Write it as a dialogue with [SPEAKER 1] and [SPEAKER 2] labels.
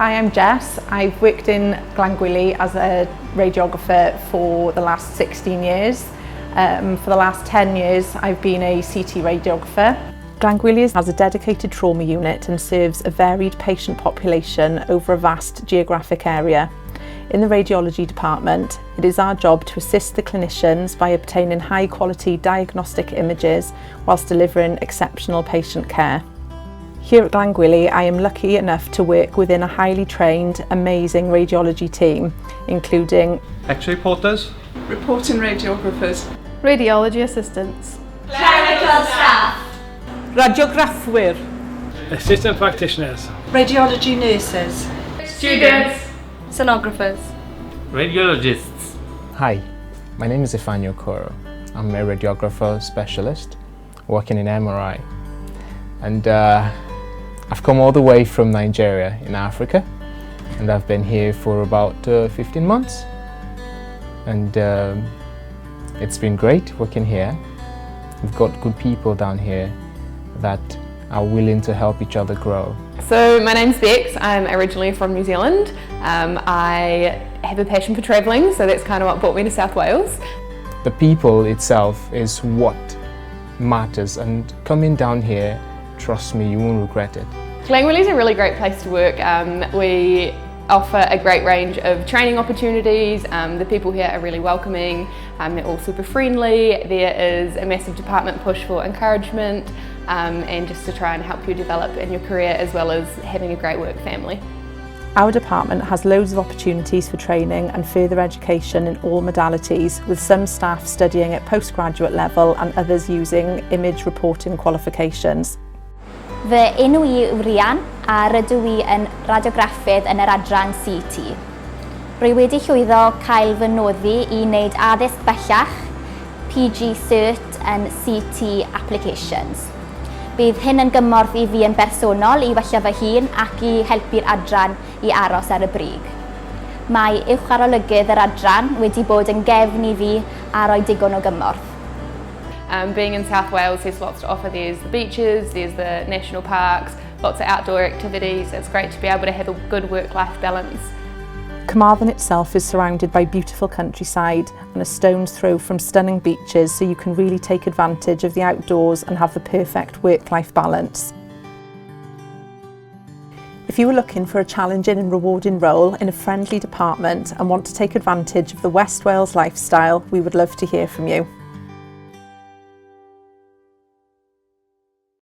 [SPEAKER 1] Hi, I'm Jess. I've worked in Glangwili as a radiographer for the last 16 years. For the last 10 years, I've been a CT radiographer. Glangwili has a dedicated trauma unit and serves a varied patient population over a vast geographic area. In the radiology department, it is our job to assist the clinicians by obtaining high-quality diagnostic images whilst delivering exceptional patient care. Here at Glangwili, I am lucky enough to work within a highly trained, amazing radiology team, including
[SPEAKER 2] X-ray porters,
[SPEAKER 3] reporting radiographers,
[SPEAKER 4] radiology assistants,
[SPEAKER 5] clerical staff,
[SPEAKER 6] radiograffeg,
[SPEAKER 7] assistant practitioners,
[SPEAKER 3] radiology nurses,
[SPEAKER 5] students,
[SPEAKER 4] sonographers,
[SPEAKER 2] radiologists.
[SPEAKER 8] Hi, my name is Ifeanyi Okoro. I'm a radiographer specialist working in MRI. And I've come all the way from Nigeria in Africa, and I've been here for about 15 months. And it's been great working here. We've got good people down here that are willing to help each other grow.
[SPEAKER 4] So my name's Bex, I'm originally from New Zealand. I have a passion for travelling, so that's kind of what brought me to South Wales.
[SPEAKER 8] The people itself is what matters, and coming down here, trust me, you won't regret it.
[SPEAKER 4] Glangwili is a really great place to work. We offer a great range of training opportunities. The people here are really welcoming. They're all super friendly. There is a massive department push for encouragement and just to try and help you develop in your career as well as having a great work family.
[SPEAKER 1] Our department has loads of opportunities for training and further education in all modalities, with some staff studying at postgraduate level and others using image reporting qualifications.
[SPEAKER 5] Fy enw I yw Rian a rydw I yn radiograffeg yn yr adran CT. Rwy wedi llwyddo cael fy noddi I wneud addysg bellach, PG Cert yn CT Applications. Bydd hyn yn gymorth I fi yn bersonol I wella fy hun ac I helpu'r adran I aros ar y brig. Mae uwcharolygydd yr adran wedi bod yn gefn I fi a roi digon o gymorth.
[SPEAKER 4] Being in South Wales, there's lots to offer. There's the beaches, there's the national parks, lots of outdoor activities. It's great to be able to have a good work-life balance.
[SPEAKER 1] Carmarthen itself is surrounded by beautiful countryside and a stone's throw from stunning beaches, so you can really take advantage of the outdoors and have the perfect work-life balance. If you are looking for a challenging and rewarding role in a friendly department and want to take advantage of the West Wales lifestyle, we would love to hear from you.